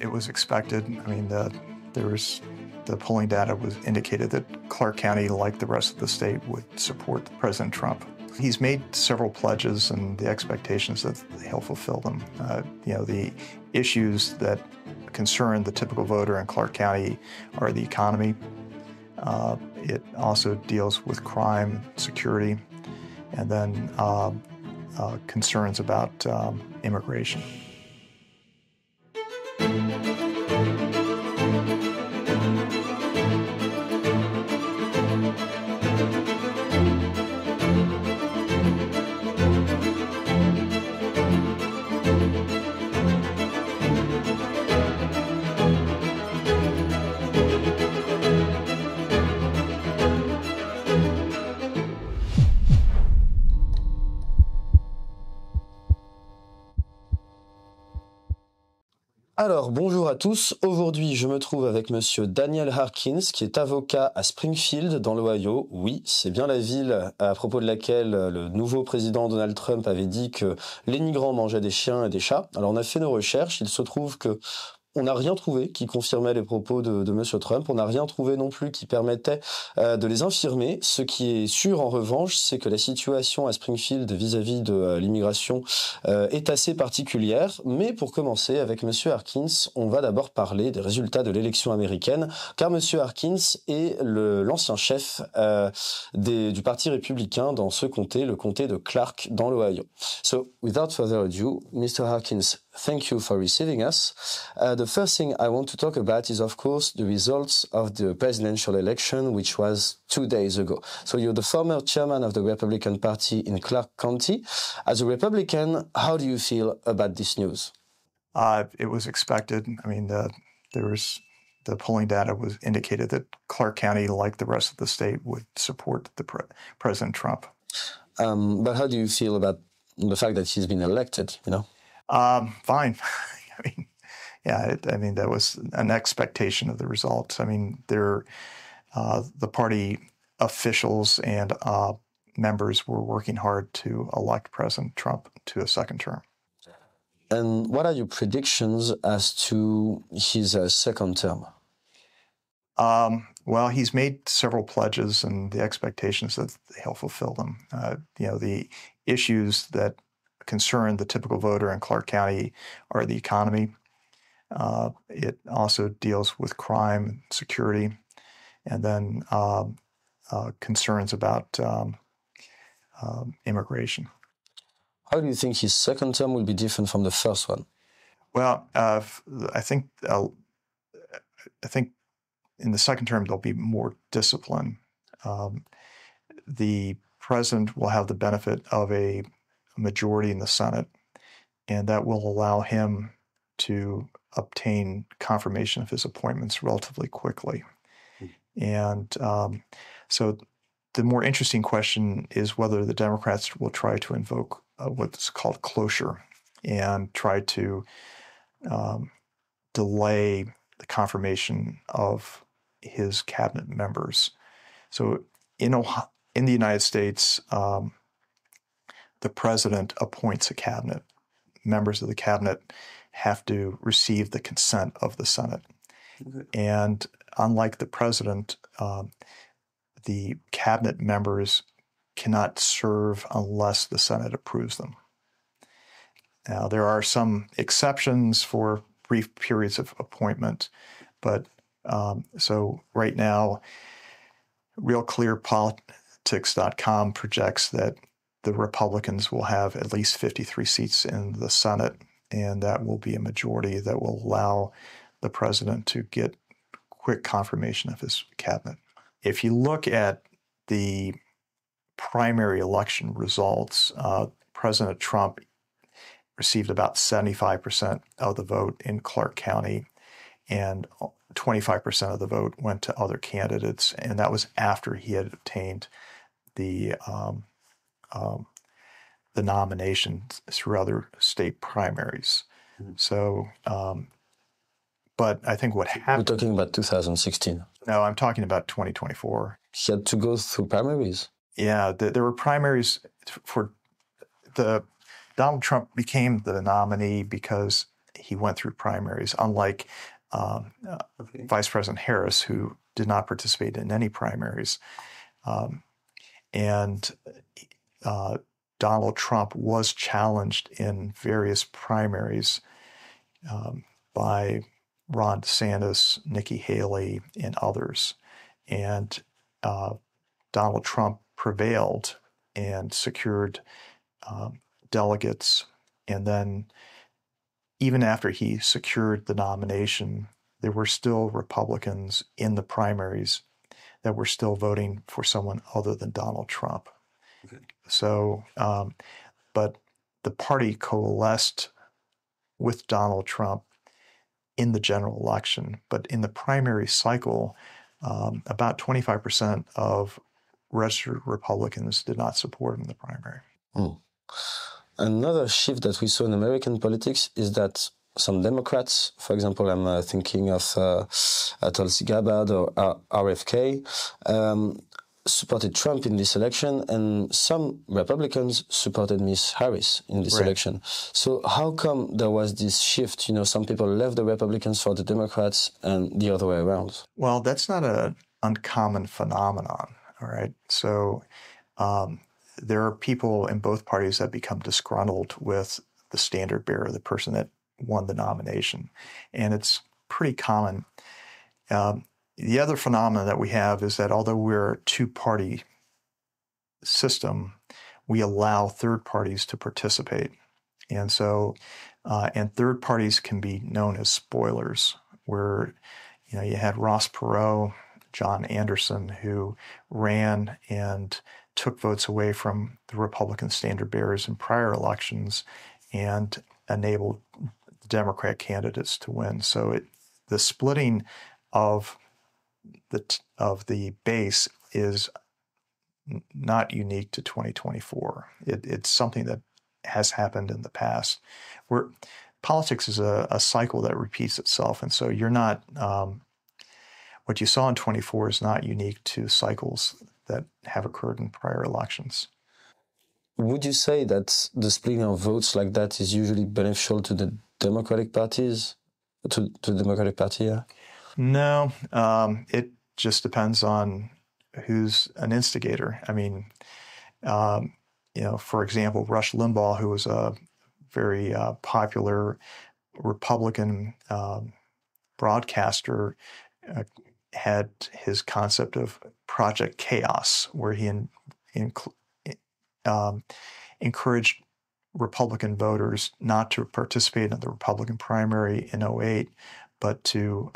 It was expected. I mean, the polling data indicated that Clark County, like the rest of the state, would support President Trump. He's made several pledges, and the expectation is that he'll fulfill them. The issues that concern the typical voter in Clark County are the economy. It also deals with crime, security, and then concerns about immigration. Alors, bonjour à tous. Aujourd'hui, je me trouve avec monsieur Daniel Harkins, qui est avocat à Springfield, dans l'Ohio. Oui, c'est bien la ville à propos de laquelle le nouveau président Donald Trump avait dit que les migrants mangeaient des chiens et des chats. Alors, on a fait nos recherches. Il se trouve que on n'a rien trouvé qui confirmait les propos de M. Trump. On n'a rien trouvé non plus qui permettait de les infirmer. Ce qui est sûr, en revanche, c'est que la situation à Springfield vis-à-vis de l'immigration est assez particulière. Mais pour commencer, avec M. Harkins, on va d'abord parler des résultats de l'élection américaine, car M. Harkins est l'ancien chef du Parti républicain dans ce comté, le comté de Clark, dans l'Ohio. So, without further ado, Mr. Harkins, thank you for receiving us. The first thing I want to talk about is, of course, the results of the presidential election, which was 2 days ago. So you're the former chairman of the Republican Party in Clark County. As a Republican, how do you feel about this news? It was expected. I mean, the polling data indicated that Clark County, like the rest of the state, would support President Trump. But how do you feel about the fact that he's been elected, you know? Fine. That was an expectation of the results. I mean, the party officials and members were working hard to elect President Trump to a second term. And what are your predictions as to his second term? Well, he's made several pledges, and the expectation is that he'll fulfill them. The issues that concern the typical voter in Clark County are the economy. It also deals with crime, security, and then concerns about immigration. How do you think his second term will be different from the first one? Well, I think in the second term there'll be more discipline. The president will have the benefit of a majority in the Senate, and that will allow him to obtain confirmation of his appointments relatively quickly. And so the more interesting question is whether the Democrats will try to invoke what's called cloture and try to delay the confirmation of his cabinet members. So in the United States, the president appoints a cabinet. Members of the cabinet have to receive the consent of the Senate. Okay. And unlike the president, the cabinet members cannot serve unless the Senate approves them. Now, there are some exceptions for brief periods of appointment, but so right now, RealClearPolitics.com projects that the Republicans will have at least 53 seats in the Senate, and that will be a majority that will allow the president to get quick confirmation of his cabinet. If you look at the primary election results, President Trump received about 75% of the vote in Clark County, and 25% of the vote went to other candidates, and that was after he had obtained the nominations through other state primaries. Mm-hmm. So, but I think what happened... We're talking about 2016. No, I'm talking about 2024. He had to go through primaries. Yeah, there were primaries for Donald Trump became the nominee because he went through primaries, unlike Vice President Harris, who did not participate in any primaries. And Donald Trump was challenged in various primaries by Ron DeSantis, Nikki Haley, and others. And Donald Trump prevailed and secured delegates. And then even after he secured the nomination, there were still Republicans in the primaries that were still voting for someone other than Donald Trump. Okay. So, but the party coalesced with Donald Trump in the general election. But in the primary cycle, about 25% of registered Republicans did not support him in the primary. Mm. Another shift that we saw in American politics is that some Democrats, for example, I'm thinking of Tulsi Gabbard or RFK, supported Trump in this election, and some Republicans supported Miss Harris in this election. So how come there was this shift? You know, some people left the Republicans for the Democrats and the other way around. Well, that's not an uncommon phenomenon, all right? So there are people in both parties that become disgruntled with the standard bearer, the person that won the nomination. And it's pretty common. The other phenomenon that we have is that although we're a two-party system, we allow third parties to participate. And so, and third parties can be known as spoilers, where, you know, you had Ross Perot, John Anderson, who ran and took votes away from the Republican standard bearers in prior elections and enabled the Democrat candidates to win. So the splitting of the base is not unique to 2024. It's something that has happened in the past. Where politics is a cycle that repeats itself, and so you're not. What you saw in 24 is not unique to cycles that have occurred in prior elections. Would you say that the splitting of votes like that is usually beneficial to the Democratic parties, to the Democratic Party? Yeah? No, it just depends on who's an instigator. I mean, you know, for example, Rush Limbaugh, who was a very popular Republican broadcaster, had his concept of Project Chaos, where he encouraged Republican voters not to participate in the Republican primary in 2008, but to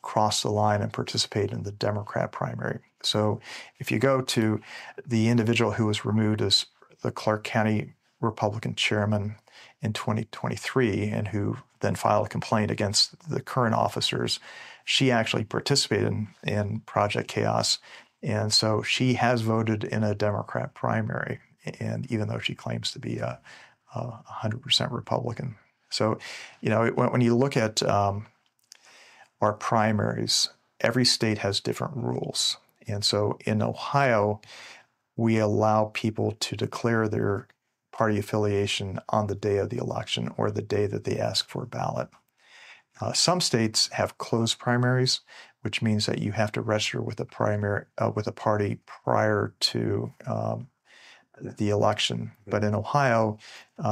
cross the line and participate in the Democrat primary. So if you go to the individual who was removed as the Clark County Republican chairman in 2023 and who then filed a complaint against the current officers, she actually participated in Project Chaos. And so she has voted in a Democrat primary, and even though she claims to be a 100% Republican. So, you know, when you look at our primaries, every state has different rules. And so in Ohio, we allow people to declare their party affiliation on the day of the election or the day that they ask for a ballot. Some states have closed primaries, which means that you have to register with a party prior to the election. But in Ohio,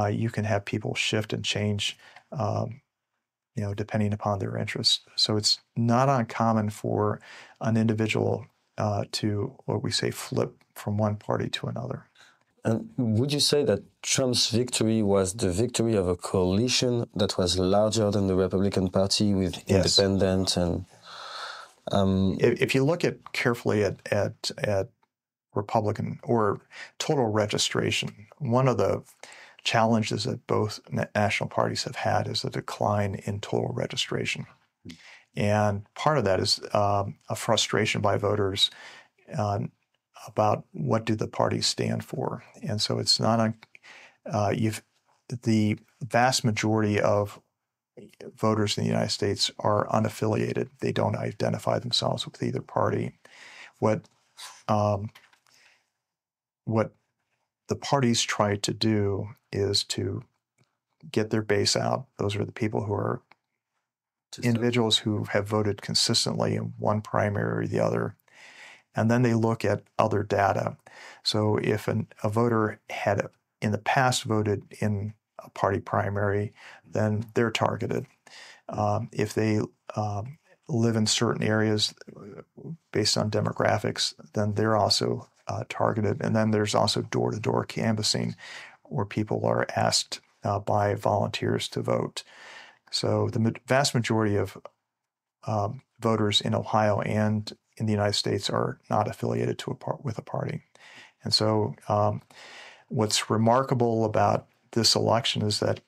you can have people shift and change, you know, depending upon their interests. So it's not uncommon for an individual to, what we say, flip from one party to another. And would you say that Trump's victory was the victory of a coalition that was larger than the Republican Party with independents and? If you look carefully at Republican or total registration, one of the challenges that both national parties have had is a decline in total registration. And part of that is a frustration by voters about what do the parties stand for. And so it's not the vast majority of voters in the United States are unaffiliated. They don't identify themselves with either party. What the parties try to do is to get their base out. Those are the people who are individuals who have voted consistently in one primary or the other. And then they look at other data. So if a voter had in the past voted in a party primary, then they're targeted. If they live in certain areas based on demographics, then they're also targeted. And then there's also door-to-door canvassing, where people are asked by volunteers to vote. So the vast majority of voters in Ohio and in the United States are not affiliated with a party. And so what's remarkable about this election is that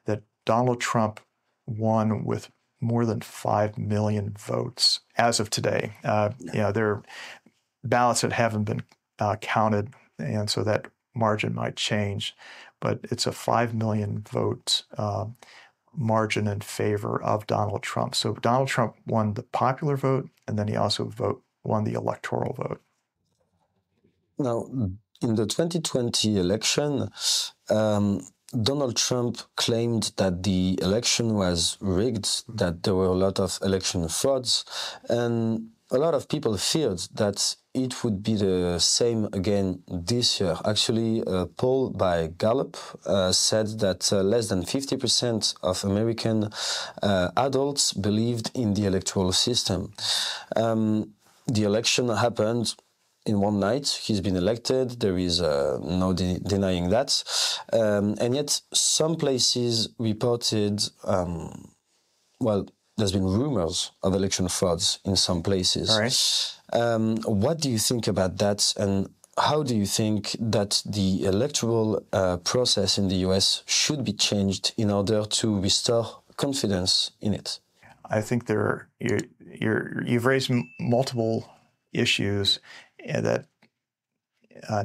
that Donald Trump won with more than 5 million votes as of today. There are ballots that haven't been counted, and so that margin might change, but it's a 5 million vote margin in favor of Donald Trump. So Donald Trump won the popular vote, and then he also won the electoral vote. Now, in the 2020 election, Donald Trump claimed that the election was rigged, that there were a lot of election frauds, and a lot of people feared that it would be the same again this year. Actually, a poll by Gallup said that less than 50% of American adults believed in the electoral system. The election happened in one night. He's been elected. There is no denying that. And yet some places reported, there's been rumors of election frauds in some places. All right. What do you think about that? And how do you think that the electoral process in the US should be changed in order to restore confidence in it? I think you've raised multiple issues that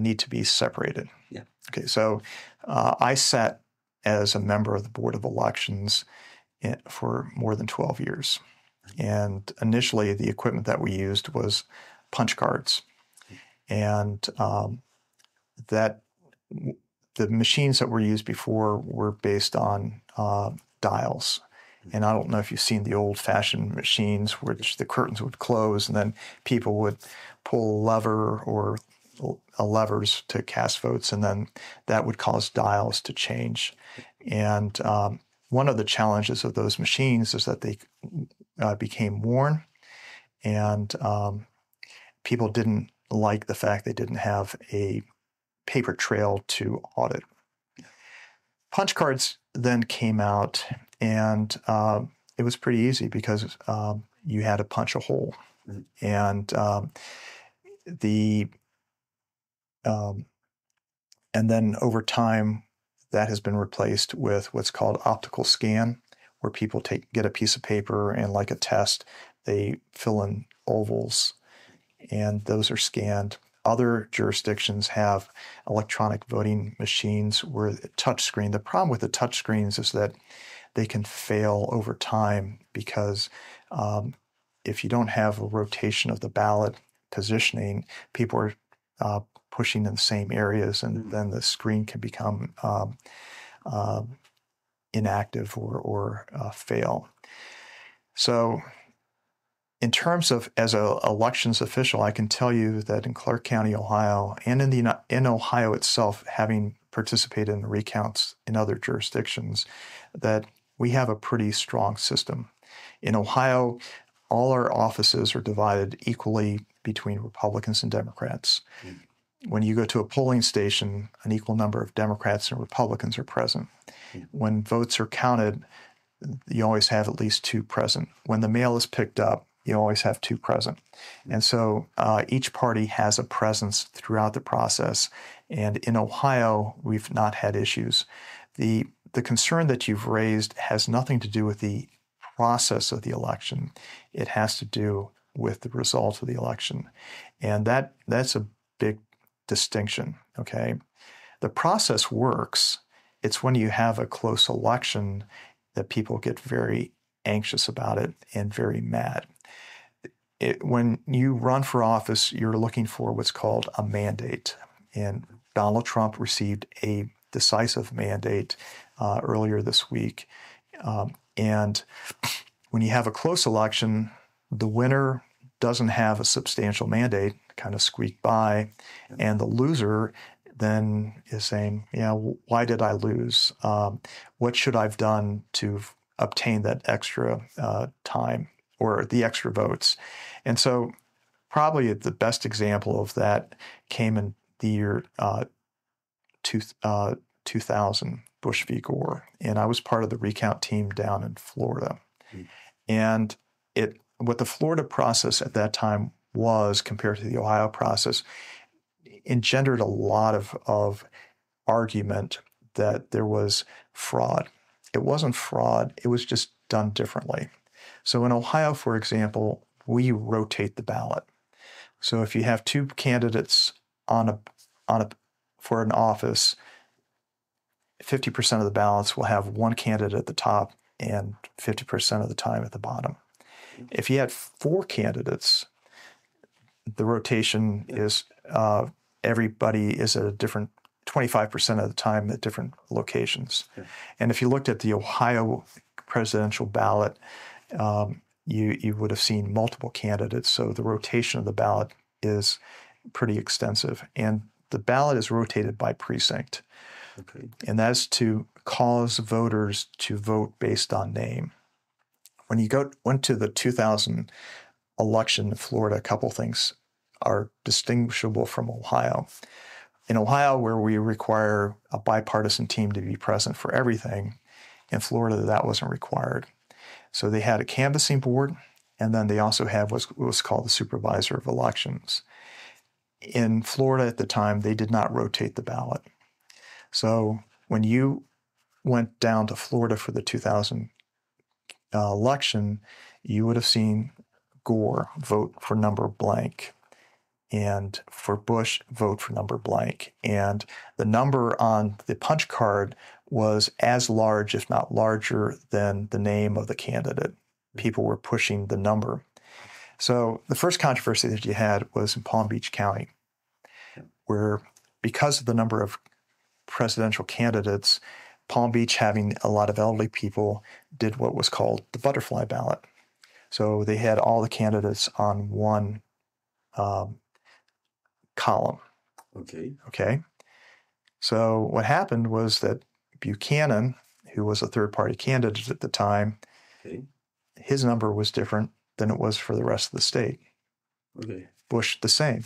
need to be separated. Yeah. Okay, so I sat as a member of the Board of Elections for more than 12 years. And initially, the equipment that we used was punch cards. And the machines that were used before were based on dials. And I don't know if you've seen the old-fashioned machines, which the curtains would close, and then people would pull a lever or levers to cast votes, and then that would cause dials to change. And one of the challenges of those machines is that they became worn, and people didn't like the fact they didn't have a paper trail to audit. Punch cards then came out, and it was pretty easy because you had to punch a hole. And and then over time, that has been replaced with what's called optical scan, where people get a piece of paper and, like a test, they fill in ovals, and those are scanned. Other jurisdictions have electronic voting machines where the touchscreen. The problem with the touchscreens is that they can fail over time because if you don't have a rotation of the ballot positioning, people are pushing in the same areas, and then the screen can become inactive or fail. So in terms of, as an elections official, I can tell you that in Clark County, Ohio, and in Ohio itself, having participated in recounts in other jurisdictions, that we have a pretty strong system. In Ohio, all our offices are divided equally between Republicans and Democrats. When you go to a polling station, an equal number of Democrats and Republicans are present. When votes are counted, you always have at least two present. When the mail is picked up, you always have two present. And so each party has a presence throughout the process. And in Ohio, we've not had issues. The concern that you've raised has nothing to do with the process of the election. It has to do with the result of the election. And that's a big distinction, okay? The process works. It's when you have a close election that people get very anxious about it and very mad. When you run for office, you're looking for what's called a mandate. And Donald Trump received a decisive mandate earlier this week. And when you have a close election, the winner doesn't have a substantial mandate, kind of squeak by, and the loser then is saying, why did I lose? What should I have done to obtain that extra time or the extra votes? And so probably the best example of that came in the year 2000, Bush v. Gore. And I was part of the recount team down in Florida. And what the Florida process at that time was compared to the Ohio process engendered a lot of argument that there was fraud. It wasn't fraud, it was just done differently. So in Ohio, for example, we rotate the ballot. So if you have two candidates for an office, 50% of the ballots will have one candidate at the top and 50% of the time at the bottom. If you had four candidates, the rotation is everybody is at a different 25% of the time at different locations. Okay. And if you looked at the Ohio presidential ballot, you would have seen multiple candidates. So the rotation of the ballot is pretty extensive. And the ballot is rotated by precinct. Okay. And that's to cause voters to vote based on name. When you went to the 2000 election in Florida, a couple things are distinguishable from Ohio. In Ohio, where we require a bipartisan team to be present for everything, in Florida, that wasn't required. So they had a canvassing board, and then they also had what was called the supervisor of elections. In Florida at the time, they did not rotate the ballot. So when you went down to Florida for the 2000 election, you would have seen Gore vote for number blank, and for Bush, vote for number blank. And the number on the punch card was as large, if not larger, than the name of the candidate. People were pushing the number. So the first controversy that you had was in Palm Beach County, where because of the number of presidential candidates, Palm Beach, having a lot of elderly people, did what was called the butterfly ballot. So they had all the candidates on one column. Okay. So what happened was that Buchanan, who was a third-party candidate at the time, his number was different than it was for the rest of the state. Bush the same,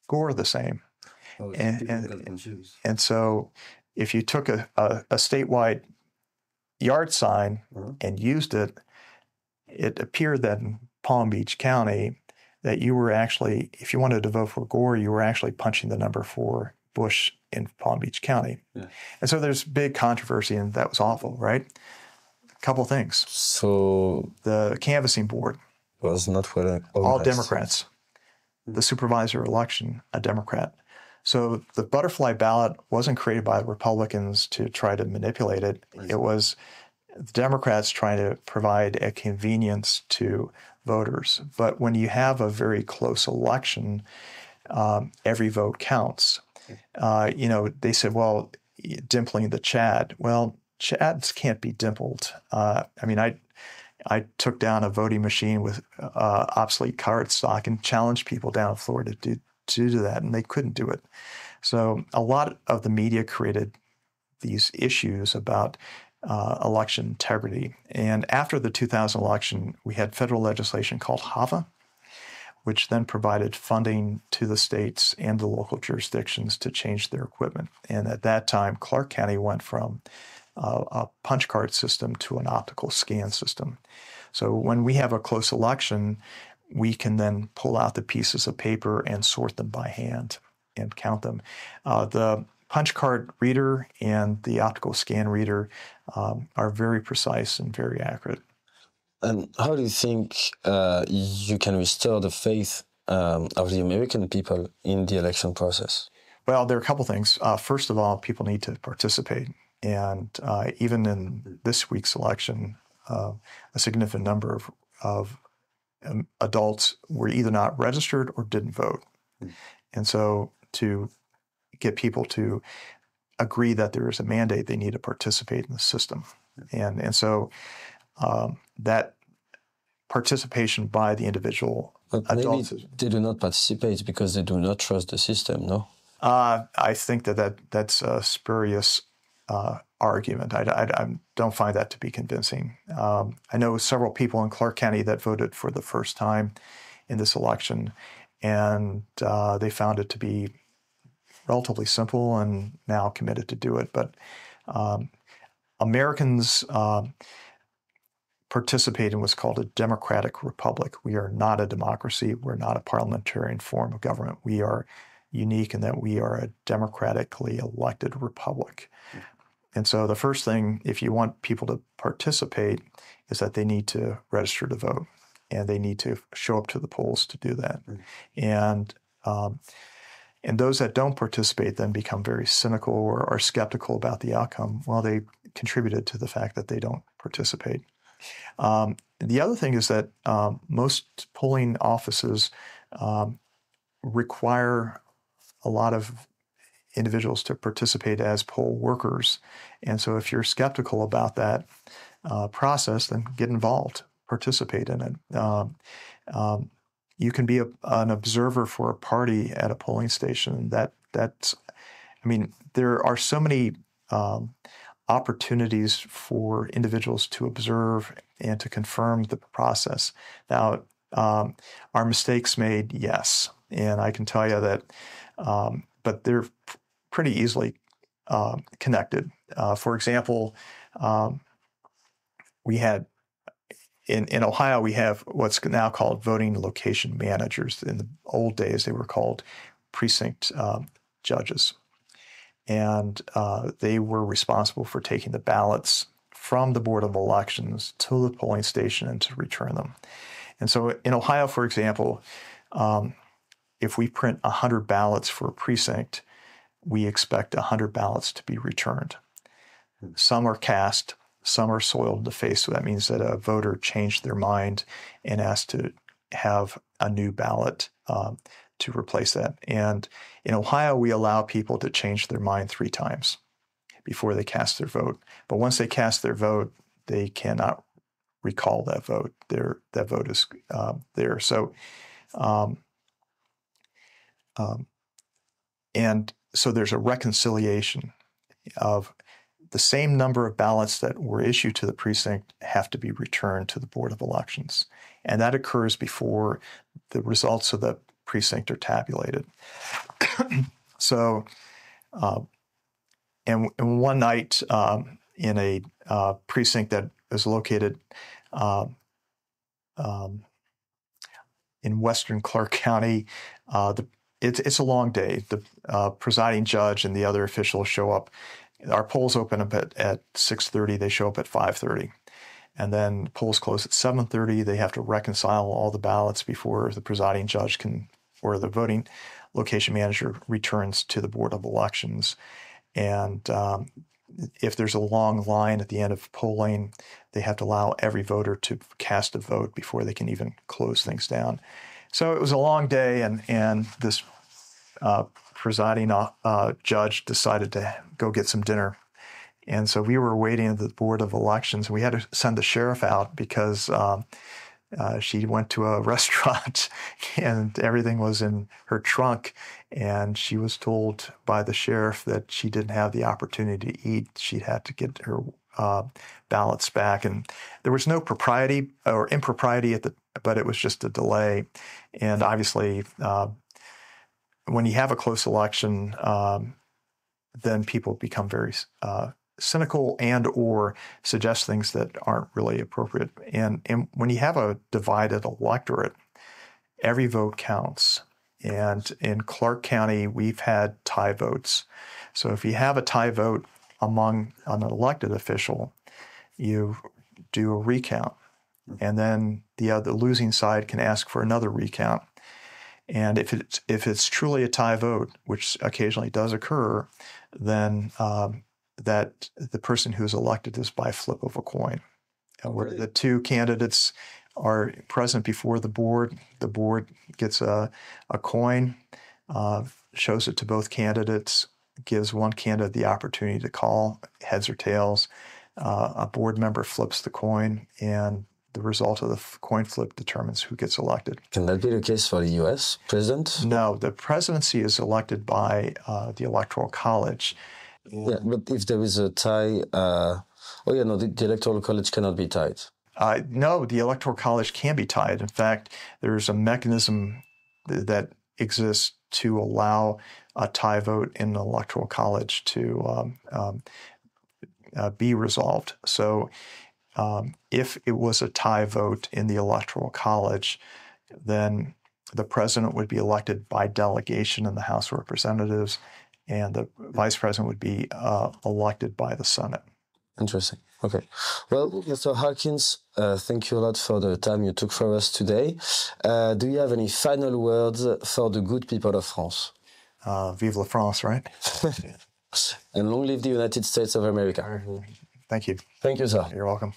Gore the same. And so if you took a statewide yard sign and used it, it appeared that in Palm Beach County that you were actually, if you wanted to vote for Gore, you were actually punching the number for Bush in Palm Beach County. Yeah. And so there's big controversy, and that was awful, right? A couple things. So the canvassing board was not all Democrats. The supervisor election, a Democrat. So the butterfly ballot wasn't created by Republicans to try to manipulate it. It was the Democrats trying to provide a convenience to voters. But when you have a very close election, every vote counts. They said, well, dimpling the Chad. Well, Chads can't be dimpled. I took down a voting machine with obsolete cardstock and challenged people down in Florida to do that, and they couldn't do it. So a lot of the media created these issues about election integrity. And after the 2000 election, we had federal legislation called HAVA, which then provided funding to the states and the local jurisdictions to change their equipment. And at that time, Clark County went from a punch card system to an optical scan system. So when we have a close election, we can then pull out the pieces of paper and sort them by hand and count them. The punch card reader and the optical scan reader are very precise and very accurate. And how do you think you can restore the faith of the American people in the election process? Well, there are a couple things. First of all, people need to participate. And even in this week's election, a significant number of adults were either not registered or didn't vote. And so to get people to agree that there is a mandate, they need to participate in the system. And so that participation by the individual but adults. Maybe they do not participate because they do not trust the system, no? I think that's a spurious argument. I don't find that to be convincing. I know several people in Clark County that voted for the first time in this election, and they found it to be relatively simple and now committed to do it. But Americans participate in what's called a democratic republic. We are not a democracy. We're not a parliamentarian form of government. We are unique in that we are a democratically elected republic. And so the first thing, if you want people to participate, is that they need to register to vote, and they need to show up to the polls to do that. And those that don't participate then become very cynical or are skeptical about the outcome. Well, they contributed to the fact that they don't participate. The other thing is that most polling offices require a lot of individuals to participate as poll workers. And so if you're skeptical about that process, then get involved, participate in it. You can be an observer for a party at a polling station. There are so many opportunities for individuals to observe and to confirm the process. Now, are mistakes made? Yes. And I can tell you that, but they're pretty easily connected. For example, we had in Ohio, we have what's now called voting location managers. In the old days, they were called precinct judges. And they were responsible for taking the ballots from the Board of Elections to the polling station and to return them. And so in Ohio, for example, if we print 100 ballots for a precinct, we expect 100 ballots to be returned. Some are cast, some are soiled in the face. So that means that a voter changed their mind and asked to have a new ballot to replace that. And in Ohio, we allow people to change their mind 3 times before they cast their vote. But once they cast their vote, they cannot recall that vote. That vote is there. So, and so there's a reconciliation of the same number of ballots that were issued to the precinct have to be returned to the Board of Elections. And that occurs before the results of the precinct are tabulated. So, and one night in a precinct that is located in western Clark County, it's a long day. The presiding judge and the other officials show up. Our polls open up at 6:30. They show up at 5:30. And then polls close at 7:30. They have to reconcile all the ballots before the presiding judge can, or the voting location manager returns to the Board of Elections. And if there's a long line at the end of polling, they have to allow every voter to cast a vote before they can even close things down. So it was a long day, and this presiding judge decided to go get some dinner. And so we were waiting at the Board of Elections. We had to send the sheriff out because she went to a restaurant and everything was in her trunk. And she was told by the sheriff that she didn't have the opportunity to eat. She had to get her ballots back. And there was no propriety or impropriety but it was just a delay. And obviously, when you have a close election, then people become very cynical and or suggest things that aren't really appropriate. And when you have a divided electorate, every vote counts. And in Clark County, we've had tie votes. So if you have a tie vote among an elected official, you do a recount. And then the losing side can ask for another recount. And if it's truly a tie vote, which occasionally does occur, then that the person who's elected is by flip of a coin. Where the two candidates are present before the board gets a coin, shows it to both candidates, gives one candidate the opportunity to call heads or tails. A board member flips the coin, and the result of the coin flip determines who gets elected. Can that be the case for the U.S. president? No, the presidency is elected by the Electoral College. Yeah, but if there is a tie, the Electoral College cannot be tied. No, the Electoral College can be tied. In fact, there's a mechanism that exists to allow a tie vote in the Electoral College to be resolved. So if it was a tie vote in the Electoral College, then the president would be elected by delegation in the House of Representatives, and the vice president would be elected by the Senate. Interesting. Okay. Well, Mr. Harkins, thank you a lot for the time you took for us today. Do you have any final words for the good people of France? Vive la France, right? And long live the United States of America. Thank you. Thank you, sir. You're welcome.